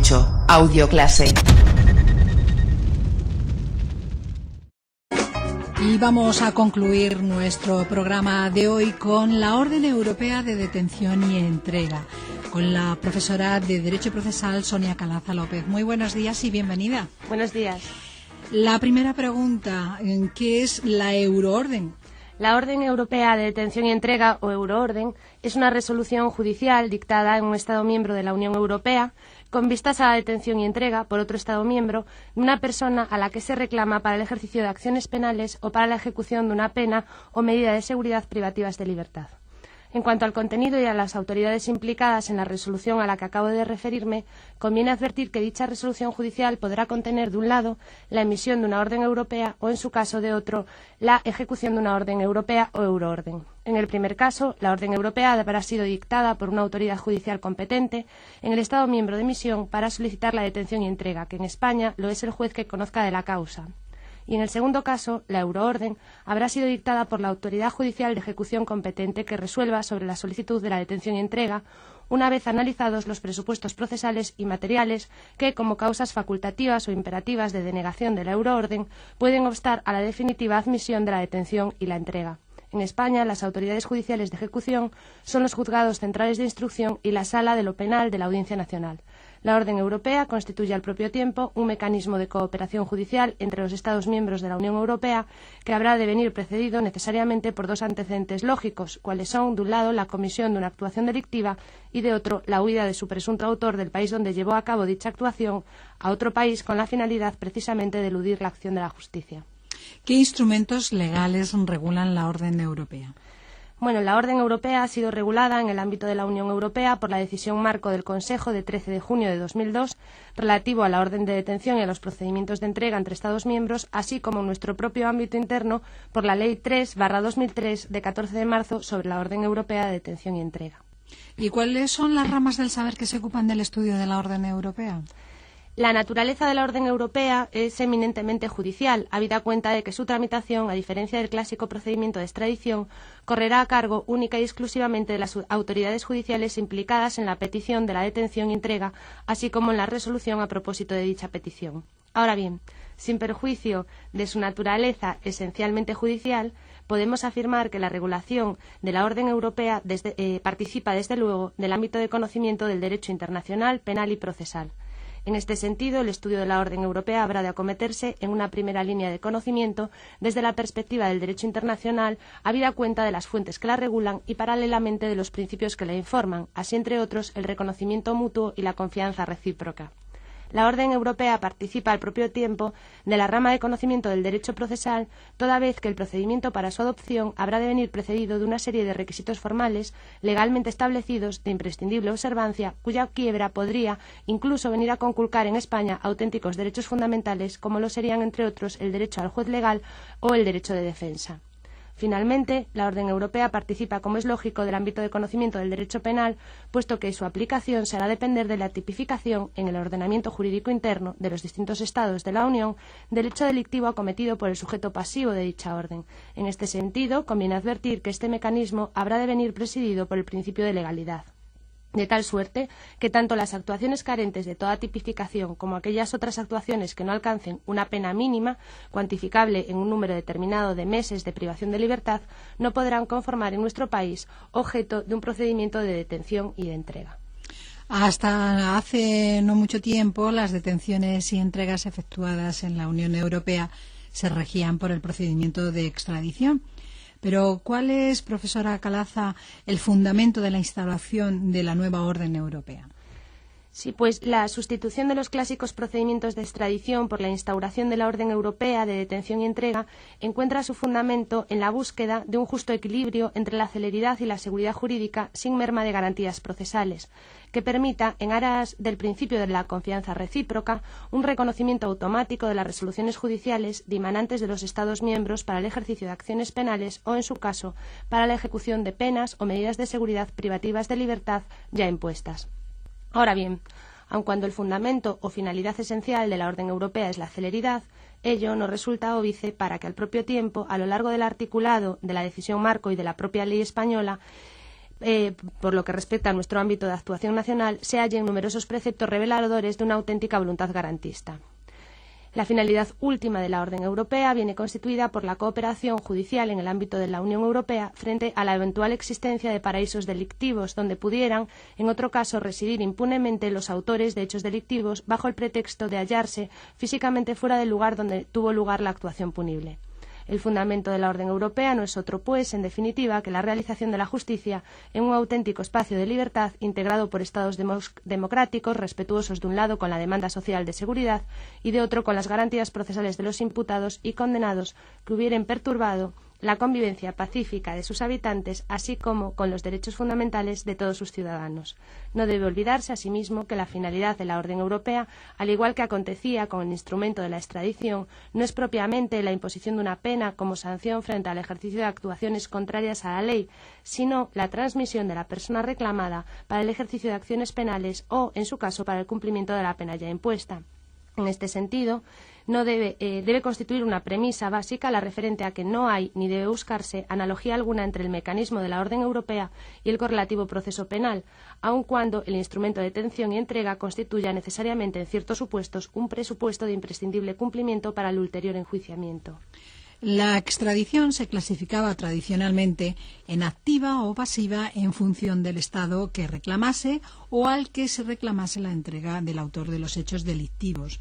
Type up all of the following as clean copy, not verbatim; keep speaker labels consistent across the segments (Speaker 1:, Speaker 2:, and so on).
Speaker 1: 8. Audioclase.
Speaker 2: Y vamos a concluir nuestro programa de hoy con la Orden Europea de Detención y Entrega, con la profesora de Derecho Procesal Sonia Calaza López. Muy buenos días y bienvenida.
Speaker 3: Buenos días.
Speaker 2: La primera pregunta, ¿qué es la Euroorden?
Speaker 3: La Orden Europea de Detención y Entrega, o Euroorden, es una resolución judicial dictada en un Estado miembro de la Unión Europea con vistas a la detención y entrega por otro Estado miembro de una persona a la que se reclama para el ejercicio de acciones penales o para la ejecución de una pena o medida de seguridad privativas de libertad. En cuanto al contenido y a las autoridades implicadas en la resolución a la que acabo de referirme, conviene advertir que dicha resolución judicial podrá contener, de un lado, la emisión de una orden europea o, en su caso, de otro, la ejecución de una orden europea o euroorden. En el primer caso, la orden europea habrá sido dictada por una autoridad judicial competente en el Estado miembro de emisión para solicitar la detención y entrega, que en España lo es el juez que conozca de la causa. Y en el segundo caso, la euroorden habrá sido dictada por la autoridad judicial de ejecución competente que resuelva sobre la solicitud de la detención y entrega una vez analizados los presupuestos procesales y materiales que, como causas facultativas o imperativas de denegación de la euroorden, pueden obstar a la definitiva admisión de la detención y la entrega. En España, las autoridades judiciales de ejecución son los juzgados centrales de instrucción y la Sala de lo Penal de la Audiencia Nacional. La Orden Europea constituye al propio tiempo un mecanismo de cooperación judicial entre los Estados miembros de la Unión Europea que habrá de venir precedido necesariamente por dos antecedentes lógicos, cuales son, de un lado, la comisión de una actuación delictiva y, de otro, la huida de su presunto autor del país donde llevó a cabo dicha actuación a otro país con la finalidad precisamente de eludir la acción de la justicia.
Speaker 2: ¿Qué instrumentos legales regulan la Orden Europea?
Speaker 3: Bueno, la Orden Europea ha sido regulada en el ámbito de la Unión Europea por la Decisión Marco del Consejo de 13 de junio de 2002 relativo a la orden de detención y a los procedimientos de entrega entre Estados miembros, así como en nuestro propio ámbito interno por la Ley 3/2003 de 14 de marzo sobre la Orden Europea de Detención y Entrega.
Speaker 2: ¿Y cuáles son las ramas del saber que se ocupan del estudio de la Orden Europea?
Speaker 3: La naturaleza de la Orden Europea es eminentemente judicial, habida cuenta de que su tramitación, a diferencia del clásico procedimiento de extradición, correrá a cargo única y exclusivamente de las autoridades judiciales implicadas en la petición de la detención y entrega, así como en la resolución a propósito de dicha petición. Ahora bien, sin perjuicio de su naturaleza esencialmente judicial, podemos afirmar que la regulación de la Orden Europea participa, desde luego, del ámbito de conocimiento del derecho internacional, penal y procesal. En este sentido, el estudio de la Orden Europea habrá de acometerse en una primera línea de conocimiento desde la perspectiva del derecho internacional, habida cuenta de las fuentes que la regulan y paralelamente de los principios que la informan, así entre otros el reconocimiento mutuo y la confianza recíproca. La Orden Europea participa al propio tiempo de la rama de conocimiento del derecho procesal, toda vez que el procedimiento para su adopción habrá de venir precedido de una serie de requisitos formales legalmente establecidos de imprescindible observancia, cuya quiebra podría incluso venir a conculcar en España auténticos derechos fundamentales, como lo serían, entre otros, el derecho al juez legal o el derecho de defensa. Finalmente, la Orden Europea participa, como es lógico, del ámbito de conocimiento del derecho penal, puesto que su aplicación será depender de la tipificación en el ordenamiento jurídico interno de los distintos Estados de la Unión del hecho delictivo acometido por el sujeto pasivo de dicha orden. En este sentido, conviene advertir que este mecanismo habrá de venir presidido por el principio de legalidad, de tal suerte que tanto las actuaciones carentes de toda tipificación como aquellas otras actuaciones que no alcancen una pena mínima, cuantificable en un número determinado de meses de privación de libertad, no podrán conformar en nuestro país objeto de un procedimiento de detención y de entrega.
Speaker 2: Hasta hace no mucho tiempo, las detenciones y entregas efectuadas en la Unión Europea se regían por el procedimiento de extradición. Pero, ¿cuál es, profesora Calaza, el fundamento de la instauración de la nueva Orden Europea?
Speaker 3: Sí, pues la sustitución de los clásicos procedimientos de extradición por la instauración de la Orden Europea de Detención y Entrega encuentra su fundamento en la búsqueda de un justo equilibrio entre la celeridad y la seguridad jurídica sin merma de garantías procesales, que permita, en aras del principio de la confianza recíproca, un reconocimiento automático de las resoluciones judiciales dimanantes de los Estados miembros para el ejercicio de acciones penales o, en su caso, para la ejecución de penas o medidas de seguridad privativas de libertad ya impuestas. Ahora bien, aun cuando el fundamento o finalidad esencial de la Orden Europea es la celeridad, ello no resulta óbice para que al propio tiempo, a lo largo del articulado de la Decisión Marco y de la propia ley española, por lo que respecta a nuestro ámbito de actuación nacional, se hallen numerosos preceptos reveladores de una auténtica voluntad garantista. La finalidad última de la orden europea viene constituida por la cooperación judicial en el ámbito de la Unión Europea frente a la eventual existencia de paraísos delictivos donde pudieran, en otro caso, residir impunemente los autores de hechos delictivos bajo el pretexto de hallarse físicamente fuera del lugar donde tuvo lugar la actuación punible. El fundamento de la orden europea no es otro, pues, en definitiva, que la realización de la justicia en un auténtico espacio de libertad integrado por Estados democráticos, respetuosos de un lado con la demanda social de seguridad y de otro con las garantías procesales de los imputados y condenados que hubieran perturbado la convivencia pacífica de sus habitantes, así como con los derechos fundamentales de todos sus ciudadanos. No debe olvidarse, asimismo, que la finalidad de la orden europea, al igual que acontecía con el instrumento de la extradición, no es propiamente la imposición de una pena como sanción frente al ejercicio de actuaciones contrarias a la ley, sino la transmisión de la persona reclamada para el ejercicio de acciones penales o, en su caso, para el cumplimiento de la pena ya impuesta. En este sentido, debe constituir una premisa básica la referente a que no hay ni debe buscarse analogía alguna entre el mecanismo de la orden europea y el correlativo proceso penal, aun cuando el instrumento de detención y entrega constituya necesariamente en ciertos supuestos un presupuesto de imprescindible cumplimiento para el ulterior enjuiciamiento.
Speaker 2: La extradición se clasificaba tradicionalmente en activa o pasiva en función del Estado que reclamase o al que se reclamase la entrega del autor de los hechos delictivos.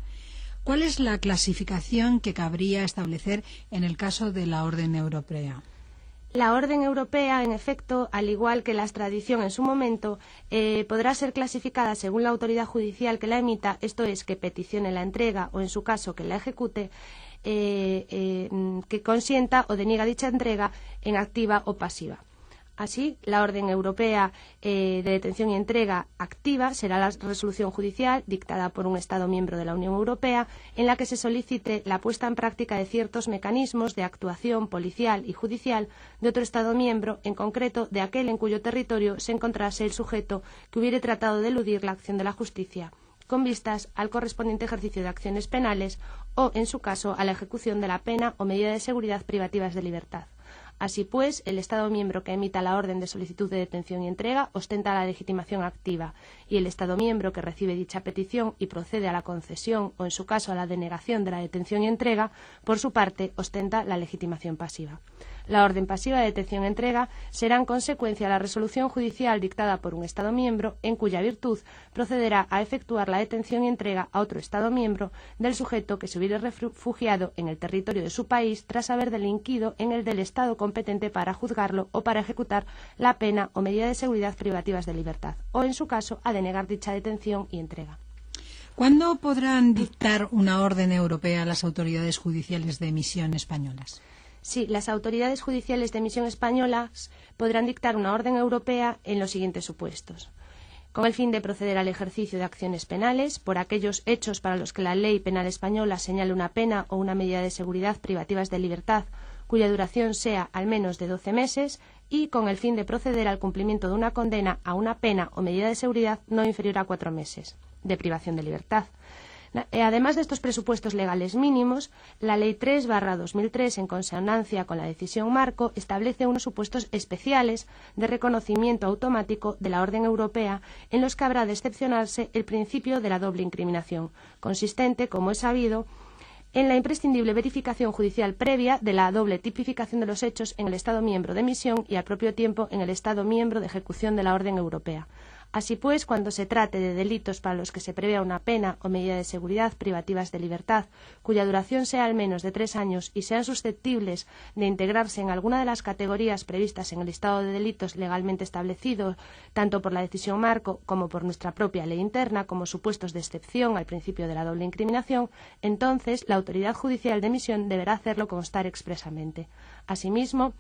Speaker 2: ¿Cuál es la clasificación que cabría establecer en el caso de la orden europea?
Speaker 3: La orden europea, en efecto, al igual que la extradición en su momento, podrá ser clasificada según la autoridad judicial que la emita, esto es, que peticione la entrega o, en su caso, que la ejecute, que consienta o deniega dicha entrega en activa o pasiva. Así, la orden europea de detención y entrega activa será la resolución judicial dictada por un Estado miembro de la Unión Europea en la que se solicite la puesta en práctica de ciertos mecanismos de actuación policial y judicial de otro Estado miembro, en concreto de aquel en cuyo territorio se encontrase el sujeto que hubiere tratado de eludir la acción de la justicia, con vistas al correspondiente ejercicio de acciones penales o, en su caso, a la ejecución de la pena o medida de seguridad privativas de libertad. Así pues, el Estado miembro que emita la orden de solicitud de detención y entrega ostenta la legitimación activa y el Estado miembro que recibe dicha petición y procede a la concesión o, en su caso, a la denegación de la detención y entrega, por su parte, ostenta la legitimación pasiva. La orden pasiva de detención y entrega será en consecuencia la resolución judicial dictada por un Estado miembro en cuya virtud procederá a efectuar la detención y entrega a otro Estado miembro del sujeto que se hubiere refugiado en el territorio de su país tras haber delinquido en el del Estado competente para juzgarlo o para ejecutar la pena o medida de seguridad privativas de libertad, o, en su caso, a denegar dicha detención y entrega.
Speaker 2: ¿Cuándo podrán dictar una orden europea las autoridades judiciales de emisión españolas?
Speaker 3: Sí, las autoridades judiciales de emisión españolas podrán dictar una orden europea en los siguientes supuestos: con el fin de proceder al ejercicio de acciones penales por aquellos hechos para los que la ley penal española señale una pena o una medida de seguridad privativas de libertad cuya duración sea al menos de 12 meses y con el fin de proceder al cumplimiento de una condena a una pena o medida de seguridad no inferior a 4 meses de privación de libertad. Además de estos presupuestos legales mínimos, la Ley 3/2003, en consonancia con la decisión marco, establece unos supuestos especiales de reconocimiento automático de la orden europea en los que habrá de excepcionarse el principio de la doble incriminación, consistente, como es sabido, en la imprescindible verificación judicial previa de la doble tipificación de los hechos en el Estado miembro de emisión y, al propio tiempo, en el Estado miembro de ejecución de la orden europea. Así pues, cuando se trate de delitos para los que se prevea una pena o medida de seguridad privativas de libertad, cuya duración sea al menos de 3 años y sean susceptibles de integrarse en alguna de las categorías previstas en el listado de delitos legalmente establecido, tanto por la decisión marco como por nuestra propia ley interna, como supuestos de excepción al principio de la doble incriminación, entonces la autoridad judicial de emisión deberá hacerlo constar expresamente. Asimismo,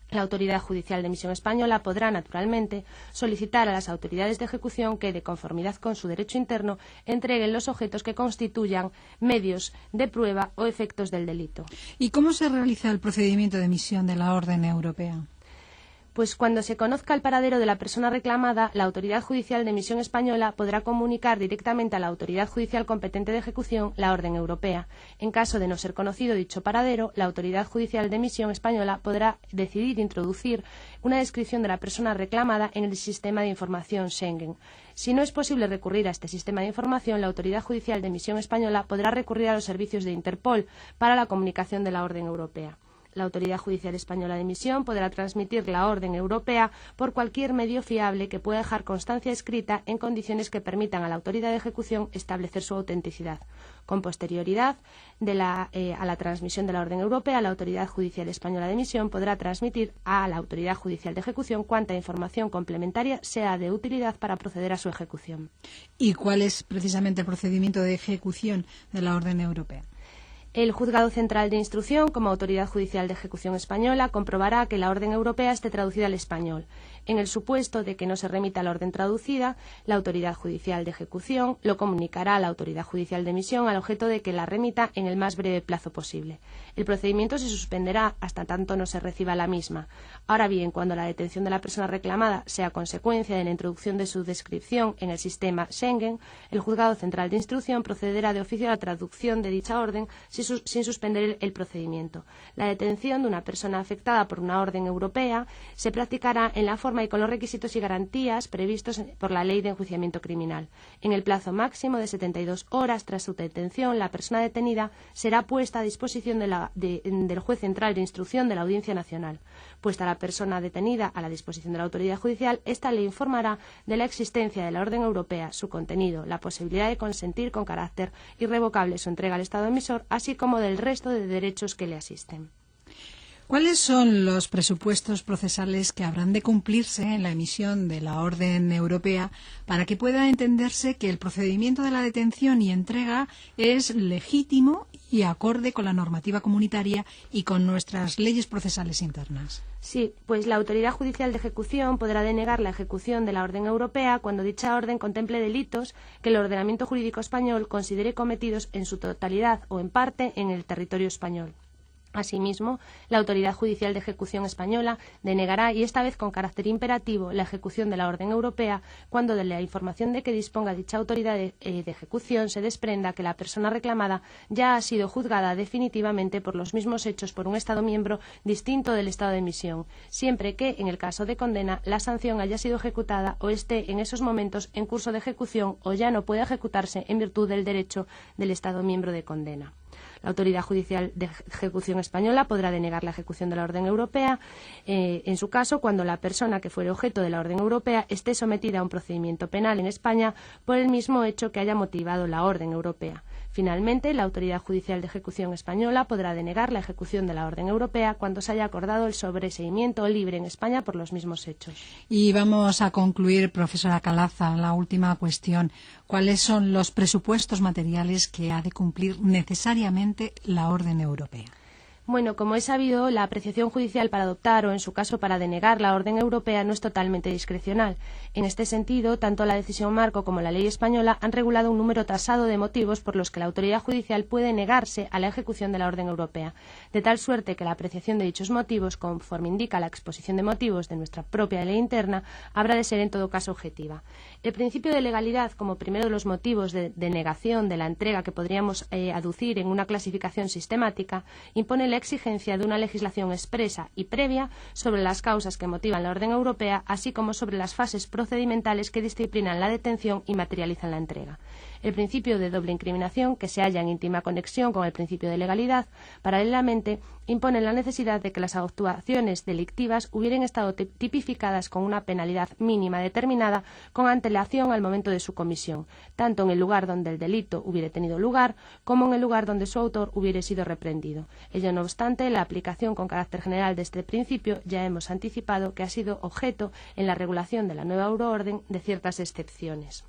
Speaker 3: la autoridad judicial de emisión española podrá, naturalmente, solicitar a las autoridades de ejecución que, de conformidad con su derecho interno, entreguen los objetos que constituyan medios de prueba o efectos del delito.
Speaker 2: ¿Y cómo se realiza el procedimiento de emisión de la orden europea?
Speaker 3: Pues cuando se conozca el paradero de la persona reclamada, la Autoridad Judicial de Emisión Española podrá comunicar directamente a la Autoridad Judicial competente de ejecución la orden europea. En caso de no ser conocido dicho paradero, la Autoridad Judicial de Emisión Española podrá decidir introducir una descripción de la persona reclamada en el sistema de información Schengen. Si no es posible recurrir a este sistema de información, la Autoridad Judicial de Emisión Española podrá recurrir a los servicios de Interpol para la comunicación de la orden europea. La Autoridad Judicial Española de Emisión podrá transmitir la orden europea por cualquier medio fiable que pueda dejar constancia escrita en condiciones que permitan a la autoridad de ejecución establecer su autenticidad. Con posterioridad a la transmisión de la orden europea, la Autoridad Judicial Española de Emisión podrá transmitir a la Autoridad Judicial de Ejecución cuanta información complementaria sea de utilidad para proceder a su ejecución.
Speaker 2: ¿Y cuál es precisamente el procedimiento de ejecución de la orden europea?
Speaker 3: El Juzgado Central de Instrucción, como Autoridad Judicial de Ejecución Española, comprobará que la orden europea esté traducida al español. En el supuesto de que no se remita la orden traducida, la Autoridad Judicial de Ejecución lo comunicará a la Autoridad Judicial de Emisión al objeto de que la remita en el más breve plazo posible. El procedimiento se suspenderá hasta tanto no se reciba la misma. Ahora bien, cuando la detención de la persona reclamada sea consecuencia de la introducción de su descripción en el sistema Schengen, el Juzgado Central de Instrucción procederá de oficio a la traducción de dicha orden sin suspender el procedimiento. La detención de una persona afectada por una orden europea se practicará en la forma y con los requisitos y garantías previstos por la Ley de Enjuiciamiento Criminal. En el plazo máximo de 72 horas tras su detención, la persona detenida será puesta a disposición del juez central de instrucción de la Audiencia Nacional. Puesta la persona detenida a la disposición de la autoridad judicial, ésta le informará de la existencia de la orden europea, su contenido, la posibilidad de consentir con carácter irrevocable su entrega al Estado emisor, así como del resto de derechos que le asisten.
Speaker 2: ¿Cuáles son los presupuestos procesales que habrán de cumplirse en la emisión de la orden europea para que pueda entenderse que el procedimiento de la detención y entrega es legítimo y acorde con la normativa comunitaria y con nuestras leyes procesales internas?
Speaker 3: Sí, pues la Autoridad Judicial de Ejecución podrá denegar la ejecución de la orden europea cuando dicha orden contemple delitos que el ordenamiento jurídico español considere cometidos en su totalidad o en parte en el territorio español. Asimismo, la Autoridad Judicial de Ejecución Española denegará, y esta vez con carácter imperativo, la ejecución de la orden europea cuando de la información de que disponga dicha autoridad de ejecución se desprenda que la persona reclamada ya ha sido juzgada definitivamente por los mismos hechos por un Estado miembro distinto del Estado de emisión, siempre que, en el caso de condena, la sanción haya sido ejecutada o esté en esos momentos en curso de ejecución o ya no pueda ejecutarse en virtud del derecho del Estado miembro de condena. La Autoridad Judicial de Ejecución Española podrá denegar la ejecución de la orden europea, en su caso, cuando la persona que fuere objeto de la orden europea esté sometida a un procedimiento penal en España por el mismo hecho que haya motivado la orden europea. Finalmente, la Autoridad Judicial de Ejecución Española podrá denegar la ejecución de la orden europea cuando se haya acordado el sobreseimiento libre en España por los mismos hechos.
Speaker 2: Y vamos a concluir, profesora Calaza, la última cuestión. ¿Cuáles son los presupuestos materiales que ha de cumplir necesariamente la orden europea?
Speaker 3: Bueno, como es sabido, la apreciación judicial para adoptar o, en su caso, para denegar la orden europea no es totalmente discrecional. En este sentido, tanto la decisión marco como la ley española han regulado un número tasado de motivos por los que la autoridad judicial puede negarse a la ejecución de la orden europea, de tal suerte que la apreciación de dichos motivos, conforme indica la exposición de motivos de nuestra propia ley interna, habrá de ser en todo caso objetiva. El principio de legalidad, como primero de los motivos de denegación de la entrega que podríamos aducir en una clasificación sistemática, impone la exigencia de una legislación expresa y previa sobre las causas que motivan la orden europea, así como sobre las fases procedimentales que disciplinan la detención y materializan la entrega. El principio de doble incriminación, que se halla en íntima conexión con el principio de legalidad, paralelamente impone la necesidad de que las actuaciones delictivas hubieran estado tipificadas con una penalidad mínima determinada con antelación al momento de su comisión, tanto en el lugar donde el delito hubiere tenido lugar como en el lugar donde su autor hubiere sido reprendido. Ello no obstante, la aplicación con carácter general de este principio ya hemos anticipado que ha sido objeto en la regulación de la nueva euroorden de ciertas excepciones.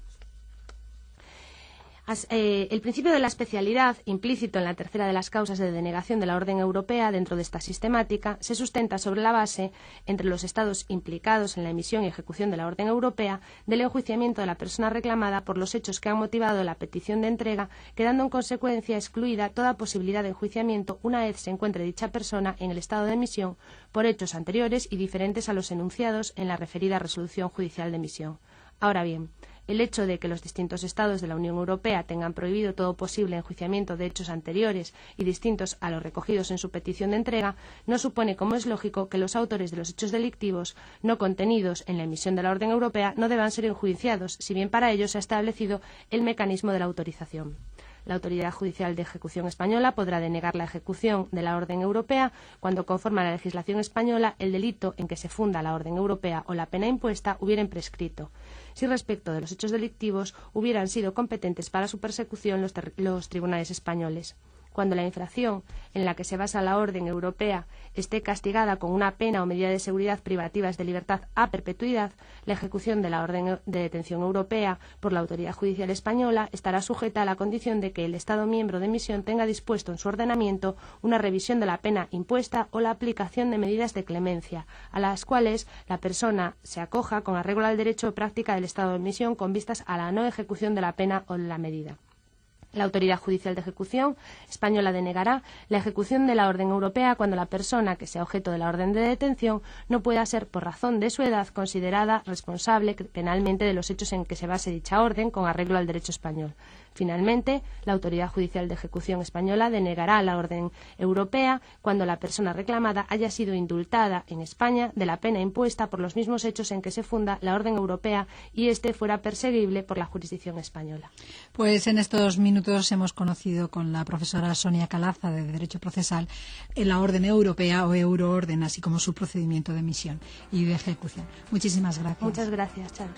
Speaker 3: El principio de la especialidad, implícito en la tercera de las causas de denegación de la orden europea dentro de esta sistemática, se sustenta sobre la base, entre los Estados implicados en la emisión y ejecución de la orden europea, del enjuiciamiento de la persona reclamada por los hechos que han motivado la petición de entrega, quedando en consecuencia excluida toda posibilidad de enjuiciamiento una vez se encuentre dicha persona en el estado de emisión por hechos anteriores y diferentes a los enunciados en la referida resolución judicial de emisión. Ahora bien, el hecho de que los distintos Estados de la Unión Europea tengan prohibido todo posible enjuiciamiento de hechos anteriores y distintos a los recogidos en su petición de entrega no supone, como es lógico, que los autores de los hechos delictivos no contenidos en la emisión de la orden europea no deban ser enjuiciados, si bien para ello se ha establecido el mecanismo de la autorización. La Autoridad Judicial de Ejecución Española podrá denegar la ejecución de la orden europea cuando, conforme a la legislación española, el delito en que se funda la orden europea o la pena impuesta hubieran prescrito, si respecto de los hechos delictivos hubieran sido competentes para su persecución los tribunales españoles. Cuando la infracción en la que se basa la orden europea esté castigada con una pena o medida de seguridad privativas de libertad a perpetuidad, la ejecución de la orden de detención europea por la Autoridad Judicial Española estará sujeta a la condición de que el Estado miembro de emisión tenga dispuesto en su ordenamiento una revisión de la pena impuesta o la aplicación de medidas de clemencia, a las cuales la persona se acoja con arreglo al derecho o práctica del Estado de emisión con vistas a la no ejecución de la pena o de la medida. La Autoridad Judicial de Ejecución Española denegará la ejecución de la orden europea cuando la persona que sea objeto de la orden de detención no pueda ser, por razón de su edad, considerada responsable penalmente de los hechos en que se base dicha orden con arreglo al derecho español. Finalmente, la Autoridad Judicial de Ejecución Española denegará la orden europea cuando la persona reclamada haya sido indultada en España de la pena impuesta por los mismos hechos en que se funda la orden europea y éste fuera perseguible por la jurisdicción española.
Speaker 2: Pues en estos minutos hemos conocido con la profesora Sonia Calaza de Derecho Procesal la orden europea o euroorden, así como su procedimiento de emisión y de ejecución. Muchísimas gracias.
Speaker 3: Muchas gracias, Charo.